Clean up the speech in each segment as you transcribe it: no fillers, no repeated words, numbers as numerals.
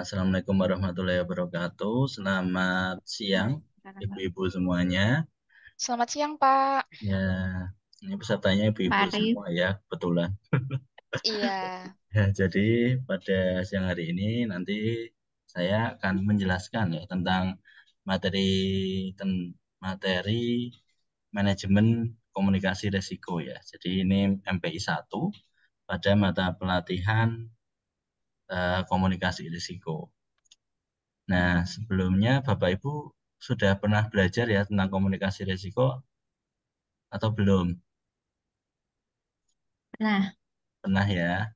Assalamualaikum warahmatullahi wabarakatuh. Selamat siang, ibu-ibu semuanya. Selamat siang, Pak. Ya, ini pesertanya Pak ibu-ibu Arif. semua ya, kebetulan. Iya, Ya, jadi pada siang hari ini nanti saya akan menjelaskan ya tentang materi materi manajemen komunikasi risiko ya. Jadi ini MPI 1 pada mata pelatihan komunikasi risiko. Nah, sebelumnya Bapak Ibu sudah pernah belajar ya tentang komunikasi risiko atau belum? Nah, Pernah ya?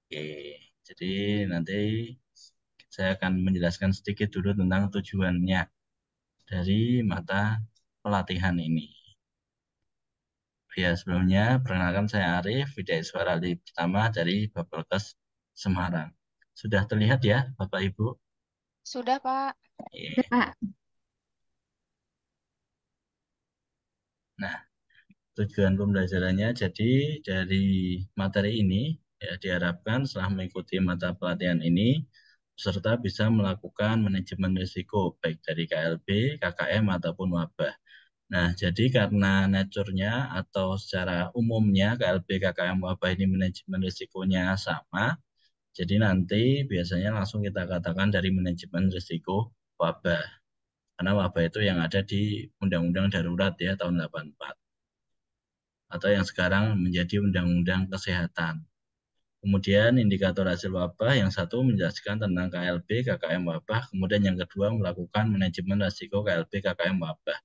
Oke, jadi nanti saya akan menjelaskan sedikit dulu tentang tujuannya dari mata pelatihan ini. Ya, sebelumnya perkenalkan saya Arif, Widyaswara pertama dari Bapelkes Semarang. Sudah terlihat ya, Bapak Ibu? sudah, Pak. udah Oke. Pak. Nah, tujuan pembelajarannya jadi dari materi ini ya diharapkan setelah mengikuti mata pelatihan ini peserta bisa melakukan manajemen risiko baik dari KLB, KKM ataupun wabah. Nah, jadi karena nature-nya atau secara umumnya KLB, KKM, wabah ini manajemen risikonya sama, jadi nanti biasanya langsung kita katakan dari manajemen risiko wabah. Karena wabah itu yang ada di Undang-Undang Darurat ya tahun 84 atau yang sekarang menjadi Undang-Undang Kesehatan. Kemudian indikator hasil wabah yang satu menjelaskan tentang KLB, KKM wabah, kemudian yang kedua melakukan manajemen risiko KLB, KKM wabah.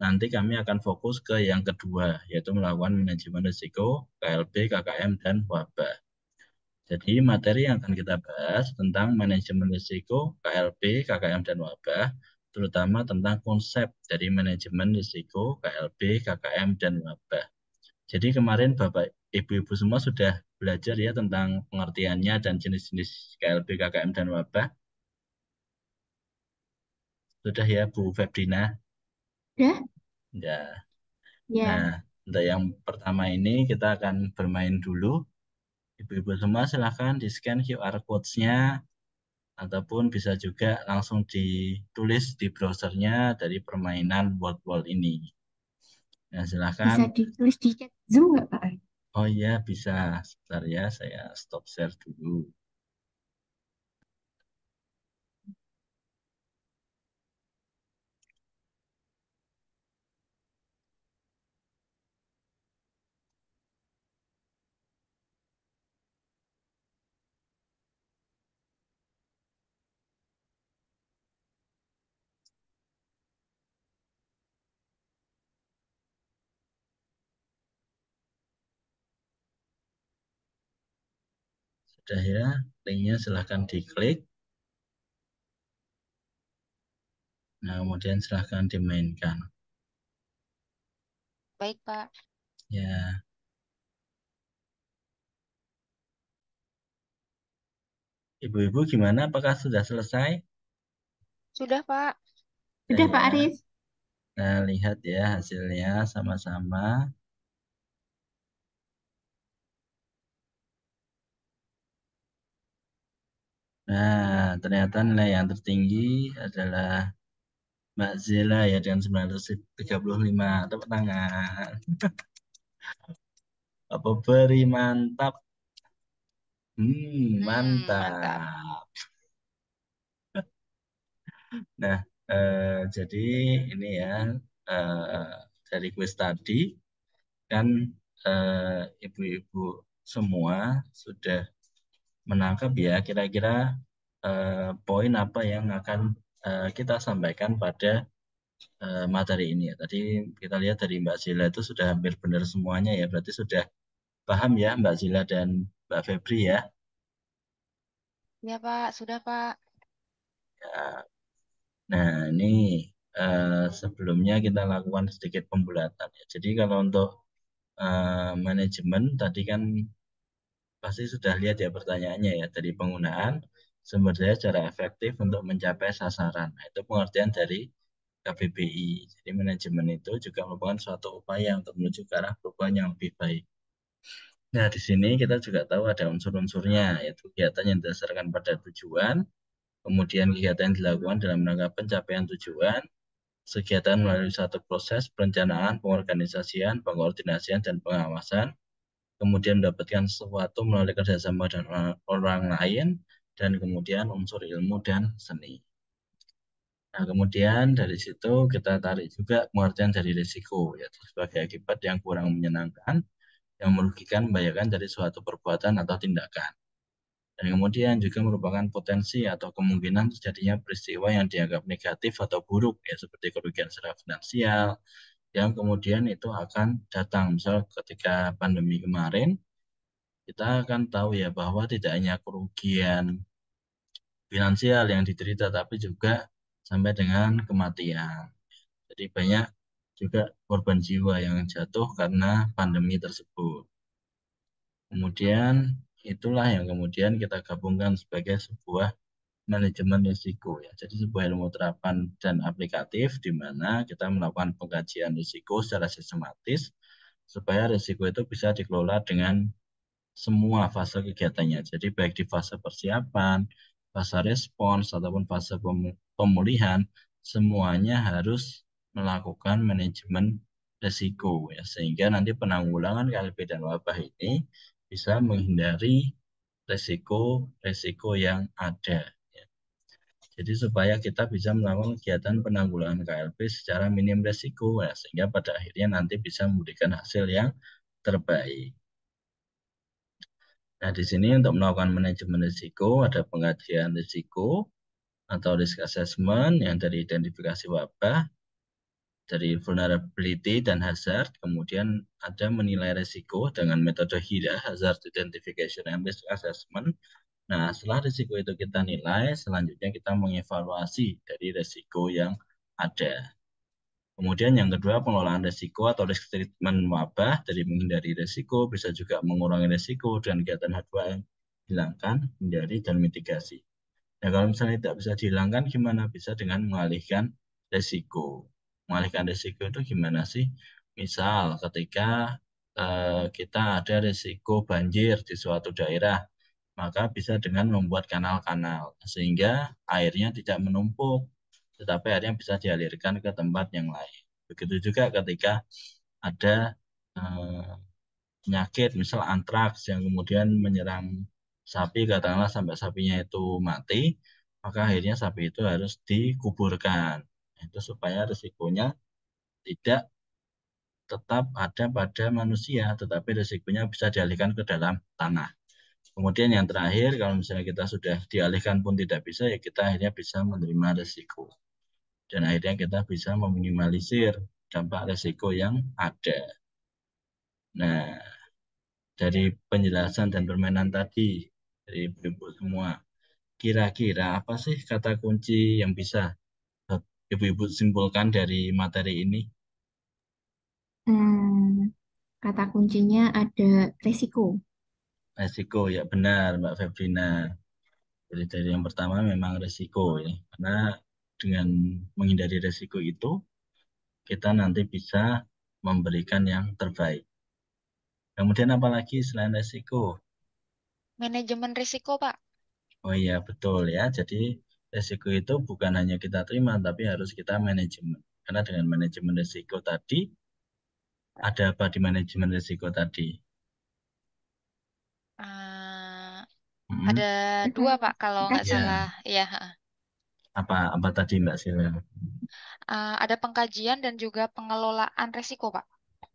Nanti kami akan fokus ke yang kedua, yaitu melakukan manajemen risiko KLB, KKM, dan wabah. Jadi materi yang akan kita bahas tentang manajemen risiko KLB, KKM, dan wabah, terutama tentang konsep dari manajemen risiko KLB, KKM, dan wabah. Jadi kemarin Bapak Ibu-Ibu semua sudah belajar ya tentang pengertiannya dan jenis-jenis KLB, KKM, dan wabah. Sudah ya Bu Febrina? Udah? Ya. Nah, Ya. untuk yang pertama ini kita akan bermain dulu. Ibu-Ibu semua silahkan di-scan QR codes-nya ataupun bisa juga langsung ditulis di browsernya dari permainan World World ini. Nah, silahkan. Bisa ditulis di chat Zoom nggak Pak Arif? Oh iya, bisa. Sebentar ya, saya stop share dulu. Sudah ya, linknya silahkan diklik. Nah, kemudian silahkan dimainkan. Baik, Pak. Ya, Ibu-ibu gimana? Apakah sudah selesai? Sudah, Pak. Sudah Udah Pak ya. Arif. Nah, lihat ya hasilnya sama-sama. Nah, ternyata nilai yang tertinggi adalah Mbak Zela ya dengan 935. Tepuk tangan. Apa beri mantap? Mantap. Mantap. Nah, jadi ini ya eh, dari kuis tadi kan ibu-ibu semua sudah menangkap ya kira-kira poin apa yang akan kita sampaikan pada materi ini ya. Tadi kita lihat dari Mbak Zila itu sudah hampir benar semuanya ya, berarti sudah paham ya Mbak Zila dan Mbak Febri ya. Ya, Pak. Sudah, Pak. Ya, nah, ini sebelumnya kita lakukan sedikit pembulatan ya. Jadi kalau untuk manajemen tadi kan pasti sudah lihat ya pertanyaannya ya dari penggunaan sumber daya secara efektif untuk mencapai sasaran. Nah, itu pengertian dari KBBI. Jadi manajemen itu juga merupakan suatu upaya untuk menuju ke arah perubahan yang lebih baik. Nah, di sini kita juga tahu ada unsur-unsurnya, yaitu kegiatan yang didasarkan pada tujuan, Kemudian kegiatan yang dilakukan dalam rangka pencapaian tujuan, kegiatan melalui satu proses perencanaan, pengorganisasian, pengkoordinasian, dan pengawasan, kemudian mendapatkan sesuatu melalui kerjasama dengan orang lain, dan kemudian unsur ilmu dan seni. Nah, kemudian dari situ kita tarik juga pengertian dari risiko, yaitu sebagai akibat yang kurang menyenangkan, yang merugikan, membahayakan dari suatu perbuatan atau tindakan. Dan kemudian juga merupakan potensi atau kemungkinan terjadinya peristiwa yang dianggap negatif atau buruk, ya seperti kerugian secara finansial, yang kemudian itu akan datang. Misal ketika pandemi kemarin, kita akan tahu ya bahwa tidak hanya kerugian finansial yang diderita, tapi juga sampai dengan kematian. Jadi banyak juga korban jiwa yang jatuh karena pandemi tersebut. Kemudian itulah yang kemudian kita gabungkan sebagai sebuah manajemen risiko ya. Jadi sebuah ilmu terapan dan aplikatif di mana kita melakukan pengkajian risiko secara sistematis supaya risiko itu bisa dikelola dengan semua fase kegiatannya. Jadi baik di fase persiapan, fase respons, ataupun fase pemulihan, semuanya harus melakukan manajemen risiko ya. Sehingga nanti penanggulangan KLB dan wabah ini bisa menghindari risiko-risiko yang ada. Ya. Jadi supaya kita bisa melakukan kegiatan penanggulangan KLB secara minim risiko ya, sehingga pada akhirnya nanti bisa memberikan hasil yang terbaik. Nah, di sini untuk melakukan manajemen risiko, ada pengkajian risiko atau risk assessment yang dari identifikasi wabah, dari vulnerability dan hazard, kemudian ada menilai risiko dengan metode HIRA, Hazard Identification and Risk Assessment. Nah, setelah risiko itu kita nilai, selanjutnya kita mengevaluasi dari risiko yang ada. Kemudian yang kedua, pengelolaan risiko atau risk treatment wabah dari menghindari risiko, bisa juga mengurangi risiko dan kegiatan H2M, hilangkan, hindari, dan mitigasi. Nah, kalau misalnya tidak bisa dihilangkan, gimana? Bisa dengan mengalihkan risiko. Mengalihkan risiko itu gimana sih? Misal ketika kita ada risiko banjir di suatu daerah, maka bisa dengan membuat kanal-kanal, sehingga airnya tidak menumpuk, tetapi airnya bisa dialirkan ke tempat yang lain. Begitu juga ketika ada eh, penyakit, misal antraks yang kemudian menyerang sapi, katakanlah sampai sapinya itu mati, maka akhirnya sapi itu harus dikuburkan. Itu supaya risikonya tidak tetap ada pada manusia, tetapi risikonya bisa dialihkan ke dalam tanah. Kemudian yang terakhir, kalau misalnya kita sudah dialihkan pun tidak bisa, ya kita akhirnya bisa menerima risiko. Dan akhirnya kita bisa meminimalisir dampak risiko yang ada. Nah, dari penjelasan dan permainan tadi, dari ibu-ibu semua, kira-kira apa sih kata kunci yang bisa ibu-ibu simpulkan dari materi ini? Hmm, kata kuncinya ada resiko. Resiko, ya benar Mbak Febrina. Jadi dari yang pertama memang resiko ya, karena dengan menghindari resiko itu, kita nanti bisa memberikan yang terbaik. Kemudian apalagi selain resiko? Manajemen risiko, Pak. Oh iya, betul ya. Jadi resiko itu bukan hanya kita terima, tapi harus kita manajemen. Karena dengan manajemen resiko tadi, ada apa di manajemen resiko tadi? Ah, ada Mm-mm. dua, Pak, kalau nggak salah. Pengkajian. Ya, Apa tadi Mbak Sila? ada pengkajian dan juga pengelolaan risiko, Pak.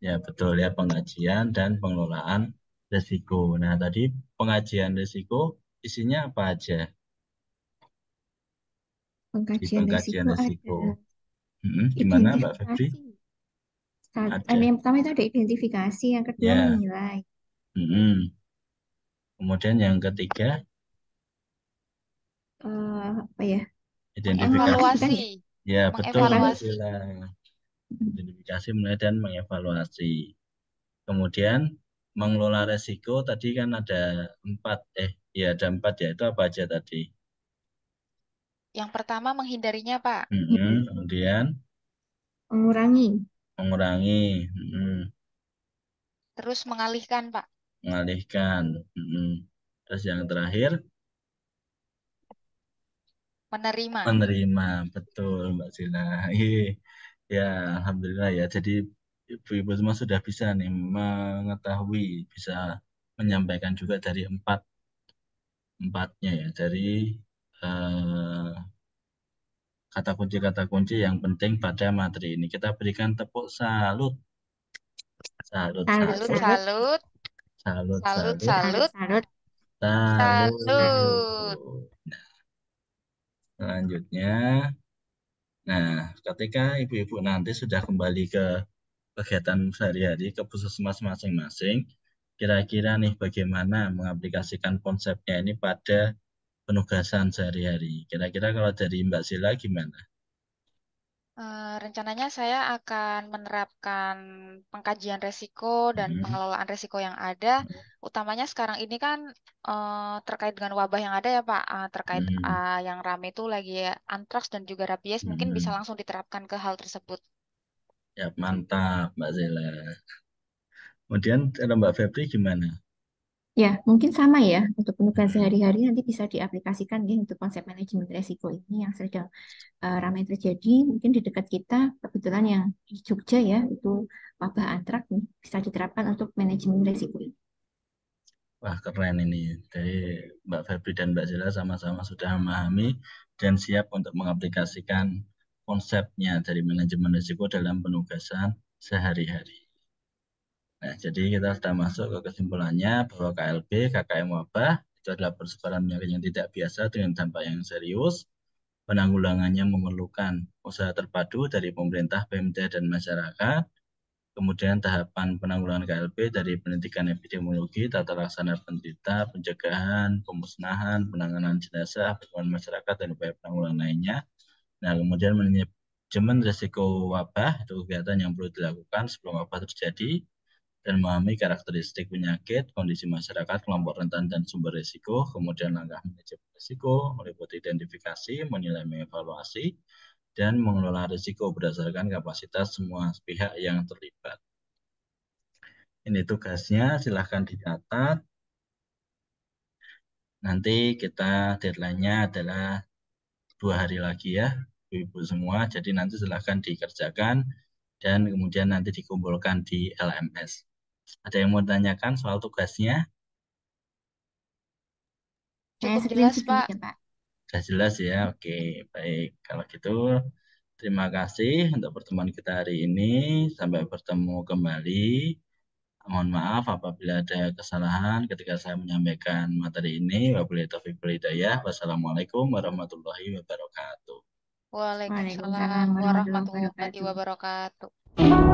Ya betul ya, pengajian dan pengelolaan resiko. Nah tadi pengajian resiko isinya apa aja di Pengkajian pengkajian risiko resiko? ada Gimana Mbak Febri? identifikasi. Ada. Yang pertama itu ada identifikasi, yang kedua Ya. menilai. Mm-mm. Kemudian yang ketiga, Apa ya? Mengevaluasi identifikasi. bukan Evaluasi, ya? Ya betul Mbak mengevaluasi. Sila. Identifikasi, menilai, dan mengevaluasi. Kemudian mengelola resiko tadi kan ada empat, ya ada empat ya, itu apa aja tadi? Yang pertama menghindarinya, Pak. Kemudian Mengurangi. mengurangi, Terus mengalihkan, Pak. mengalihkan. Terus yang terakhir, Menerima. Menerima, betul Mbak Sila. Ya, alhamdulillah ya. Jadi ibu-ibu semua sudah bisa nih mengetahui, bisa menyampaikan juga dari empatnya ya, dari eh, kata kunci yang penting pada materi ini. Kita berikan tepuk salut, salut, Salut, Salut, salut, salut, salut, salut, salut, salut, salut, salut, salut, salut. salut. salut. Selanjutnya, nah, ketika ibu-ibu nanti sudah kembali ke kegiatan sehari-hari ke puskesmas masing-masing, kira-kira nih bagaimana mengaplikasikan konsepnya ini pada penugasan sehari-hari. Kira-kira kalau dari Mbak Sila gimana? Rencananya saya akan menerapkan pengkajian resiko dan Hmm, pengelolaan resiko yang ada. Utamanya sekarang ini kan terkait dengan wabah yang ada ya Pak, terkait hmm, yang rame itu lagi antraks dan juga rabies, mungkin bisa hmm. langsung diterapkan ke hal tersebut. Ya, mantap Mbak Sila. Kemudian kalau Mbak Febri gimana? Ya, mungkin sama ya. Untuk penugasan Hmm, sehari-hari nanti bisa diaplikasikan ya untuk konsep manajemen resiko ini yang sedang ramai terjadi. Mungkin di dekat kita, kebetulan yang di Jogja ya, itu wabah antrak nih, bisa diterapkan untuk manajemen resiko ini. Wah, keren ini. Jadi Mbak Febri dan Mbak Sila sama-sama sudah memahami dan siap untuk mengaplikasikan konsepnya dari manajemen risiko dalam penugasan sehari-hari. Nah, jadi kita sudah masuk ke kesimpulannya bahwa KLB, KKM wabah itu adalah persebaran penyakit yang tidak biasa dengan dampak yang serius. Penanggulangannya memerlukan usaha terpadu dari pemerintah, Pemda, dan masyarakat. Kemudian tahapan penanggulangan KLB dari penelitian epidemiologi, tata laksana penderita, pencegahan, pemusnahan, penanganan jenazah, perlindungan masyarakat, dan upaya penanggulangan lainnya. Nah, kemudian manajemen risiko wabah itu kegiatan yang perlu dilakukan sebelum wabah terjadi dan memahami karakteristik penyakit, kondisi masyarakat, kelompok rentan, dan sumber risiko. Kemudian langkah manajemen risiko meliputi identifikasi, menilai, mengevaluasi, dan mengelola risiko berdasarkan kapasitas semua pihak yang terlibat. Ini tugasnya, silahkan dicatat. Nanti kita deadline-nya adalah 2 hari lagi ya, ibu semua. Jadi nanti silahkan dikerjakan dan kemudian nanti dikumpulkan di LMS. Ada yang mau tanyakan soal tugasnya? Saya Cukup jelas screenshot dulu Pak. ya, Pak. Sudah jelas ya? Oke, baik. Kalau gitu, terima kasih untuk pertemuan kita hari ini. Sampai bertemu kembali. Mohon maaf apabila ada kesalahan ketika saya menyampaikan materi ini. Wabillahi taufiq wal hidayah. Wassalamualaikum warahmatullahi wabarakatuh. Waalaikumsalam Waalaikumsalam warahmatullahi warahmatullahi wabarakatuh. wabarakatuh.